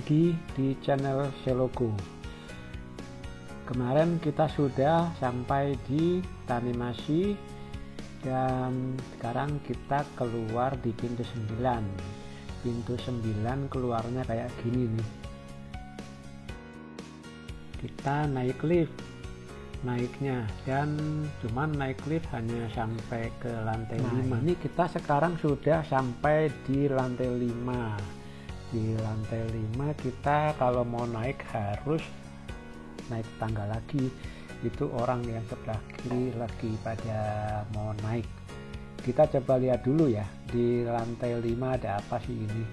lagi di channel Selogo. Kemarin kita sudah sampai di Tanimasi dan sekarang kita keluar di pintu 9. Pintu 9 keluarnya kayak gini nih. Kita naik lift naiknya, dan cuman naik lift hanya sampai ke lantai 5. Ini kita sekarang sudah sampai di lantai 5. Di lantai 5 kita kalau mau naik harus naik tangga lagi. Itu orang yang sebelah kiri lagi pada mau naik. Kita coba lihat dulu ya, di lantai 5 ada apa sih ini.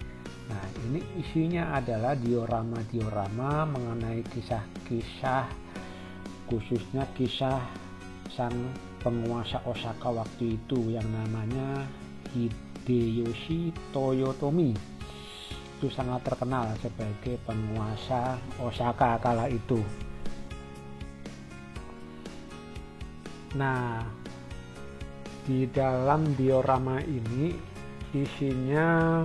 Nah, ini isinya adalah diorama mengenai kisah-kisah, khususnya kisah sang penguasa Osaka waktu itu yang namanya Hideyoshi Toyotomi. Itu sangat terkenal sebagai penguasa Osaka kala itu. Nah, di dalam diorama ini isinya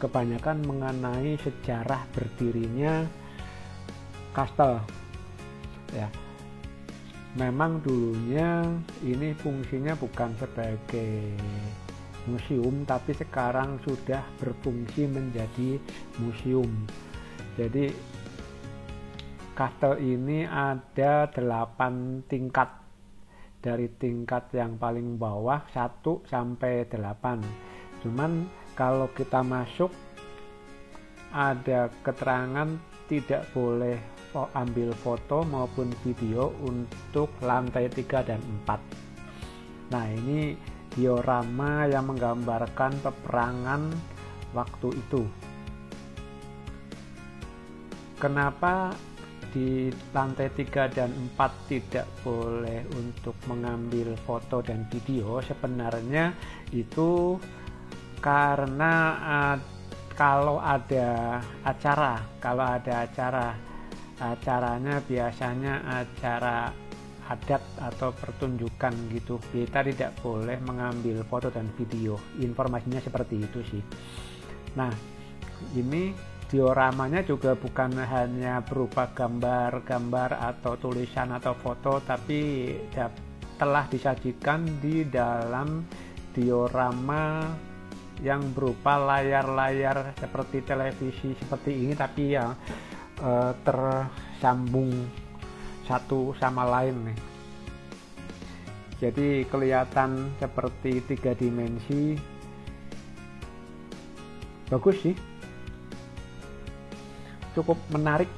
kebanyakan mengenai sejarah berdirinya kastel. Ya, memang dulunya ini fungsinya bukan sebagai museum, tapi sekarang sudah berfungsi menjadi museum. Jadi kastel ini ada 8 tingkat. Dari tingkat yang paling bawah 1 sampai 8. Cuman kalau kita masuk ada keterangan tidak boleh ambil foto maupun video untuk lantai 3 dan 4. Nah, ini diorama yang menggambarkan peperangan waktu itu. Kenapa di lantai 3 dan 4 tidak boleh untuk mengambil foto dan video? Sebenarnya itu karena kalau ada acaranya biasanya acara adat atau pertunjukan gitu, kita tidak boleh mengambil foto dan video. Informasinya seperti itu sih. Nah, ini dioramanya juga bukan hanya berupa gambar-gambar atau tulisan atau foto, tapi telah disajikan di dalam diorama yang berupa layar-layar seperti televisi seperti ini, tapi yang tersambung satu sama lain nih. Jadi kelihatan seperti 3 dimensi. Bagus sih, cukup menarik.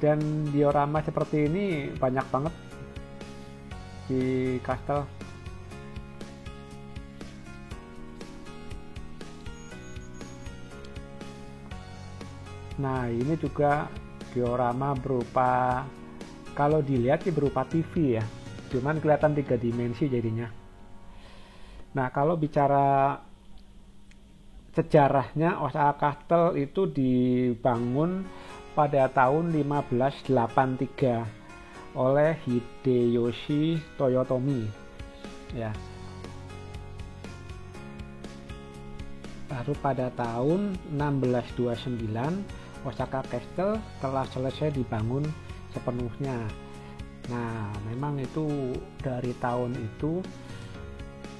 Dan diorama seperti ini banyak banget di kastel. Nah, ini juga diorama berupa, kalau dilihat sih berupa TV ya, cuman kelihatan 3 dimensi jadinya. Nah, kalau bicara sejarahnya, Osaka Castle itu dibangun pada tahun 1583 oleh Hideyoshi Toyotomi ya. Baru pada tahun 1629 Osaka Castle telah selesai dibangun sepenuhnya. Nah, memang itu dari tahun itu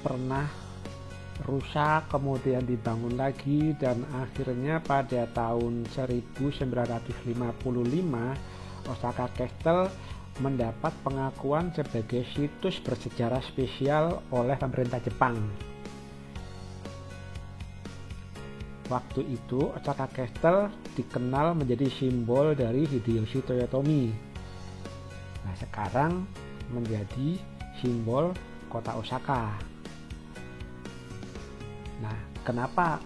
pernah rusak, kemudian dibangun lagi, dan akhirnya pada tahun 1955 Osaka Castle mendapat pengakuan sebagai situs bersejarah spesial oleh pemerintah Jepang. Waktu itu Osaka Castle dikenal menjadi simbol dari Hideyoshi Toyotomi. Nah, sekarang menjadi simbol kota Osaka. Nah, kenapa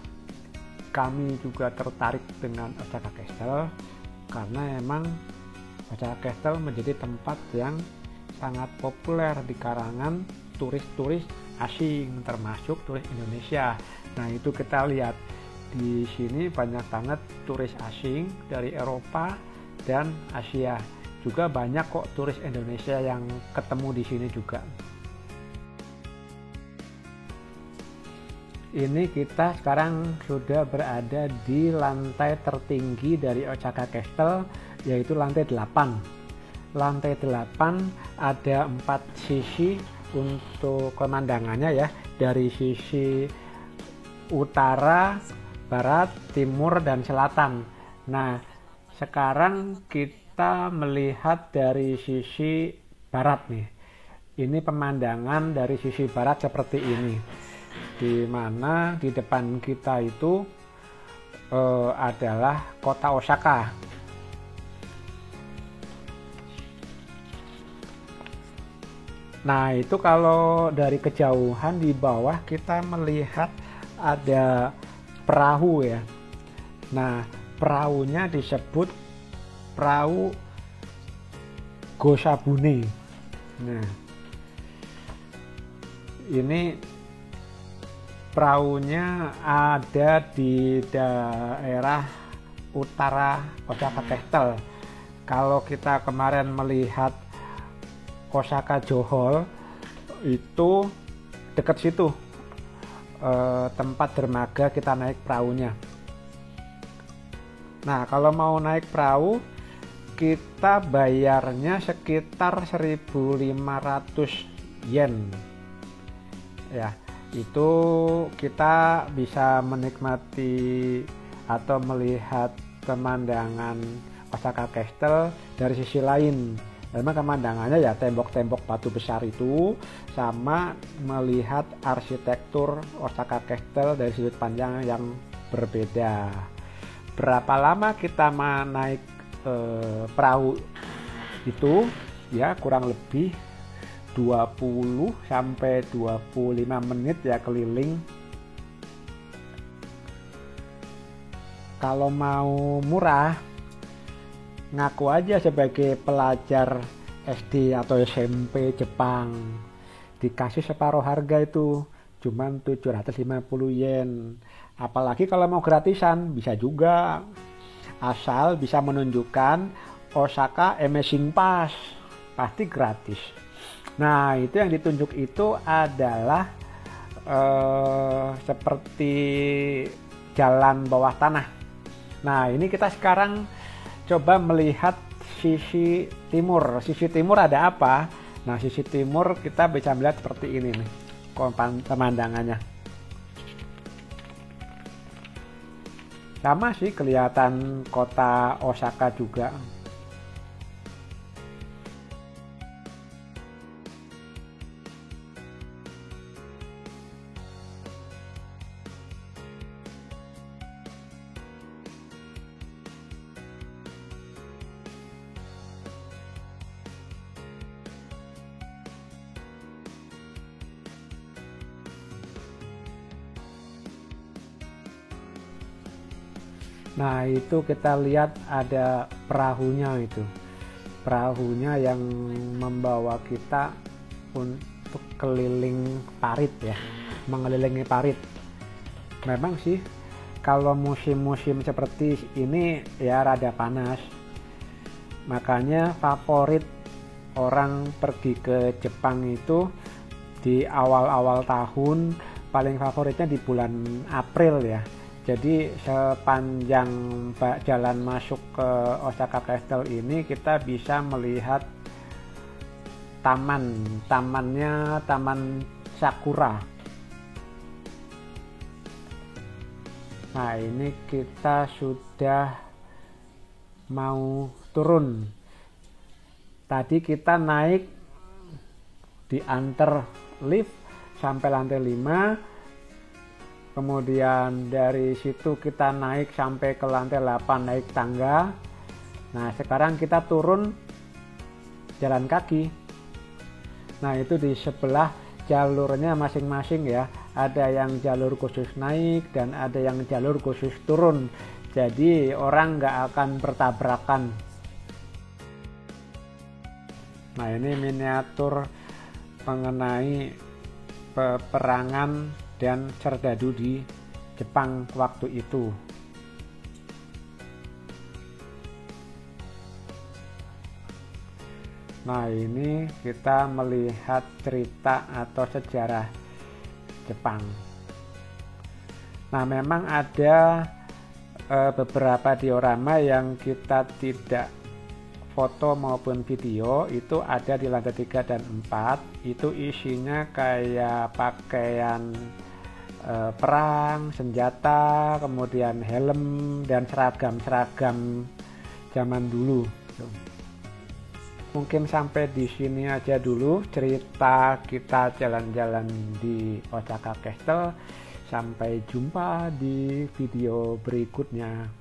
kami juga tertarik dengan Osaka Castle? Karena emang Osaka Castle menjadi tempat yang sangat populer di kalangan turis-turis asing, termasuk turis Indonesia. Nah, itu kita lihat di sini banyak banget turis asing dari Eropa dan Asia. Juga banyak kok turis Indonesia yang ketemu di sini juga. Ini kita sekarang sudah berada di lantai tertinggi dari Osaka Castle, yaitu lantai 8. Lantai 8 ada 4 sisi untuk pemandangannya ya, dari sisi utara, barat, timur, dan selatan. Nah, sekarang kita melihat dari sisi barat nih. Ini pemandangan dari sisi barat seperti ini, di mana di depan kita itu adalah kota Osaka. Nah, itu kalau dari kejauhan di bawah kita melihat ada perahu ya. Nah, perahunya disebut perahu Gosabune. Nah, ini perahunya ada di daerah utara Osaka Castle. Kalau kita kemarin melihat Osaka Johol itu dekat situ, tempat dermaga, kita naik perahunya. Nah, kalau mau naik perahu kita bayarnya sekitar 1.500 yen ya. Itu kita bisa menikmati atau melihat pemandangan Osaka Castle dari sisi lain. Memang pemandangannya ya tembok-tembok batu besar itu, sama melihat arsitektur Osaka Castle dari sudut pandang yang berbeda. Berapa lama kita naik perahu itu ya, kurang lebih 20 sampai 25 menit ya keliling. Kalau mau murah, ngaku aja sebagai pelajar SD atau SMP Jepang, dikasih separuh harga itu, cuman 750 yen. Apalagi kalau mau gratisan bisa juga, asal bisa menunjukkan Osaka Amazing Pass, pasti gratis. Nah, itu yang ditunjuk itu adalah seperti jalan bawah tanah. Nah, ini kita sekarang coba melihat sisi timur. Sisi timur ada apa? Nah, sisi timur kita bisa melihat seperti ini nih pemandangannya. Sama sih, kelihatan kota Osaka juga. Nah, itu kita lihat ada perahunya itu. Perahunya yang membawa kita untuk keliling parit ya, mengelilingi parit. Memang sih kalau musim-musim seperti ini ya rada panas. Makanya favorit orang pergi ke Jepang itu di awal-awal tahun, paling favoritnya di bulan April ya. Jadi sepanjang jalan masuk ke Osaka Castle ini kita bisa melihat tamannya, taman sakura. Nah, ini kita sudah mau turun. Tadi kita naik, diantar lift sampai lantai 5. Kemudian dari situ kita naik sampai ke lantai 8 naik tangga. Nah, sekarang kita turun jalan kaki. Nah, itu di sebelah jalurnya masing-masing ya. Ada yang jalur khusus naik dan ada yang jalur khusus turun. Jadi orang nggak akan bertabrakan. Nah, ini miniatur mengenai peperangan dan serdadu di Jepang waktu itu. Nah, ini kita melihat cerita atau sejarah Jepang. Nah, memang ada beberapa diorama yang kita tidak foto maupun video, itu ada di lantai 3 dan 4. Itu isinya kayak pakaian perang, senjata, kemudian helm, dan seragam-seragam zaman dulu. Mungkin sampai di sini aja dulu cerita kita jalan-jalan di Osaka Castle. Sampai jumpa di video berikutnya.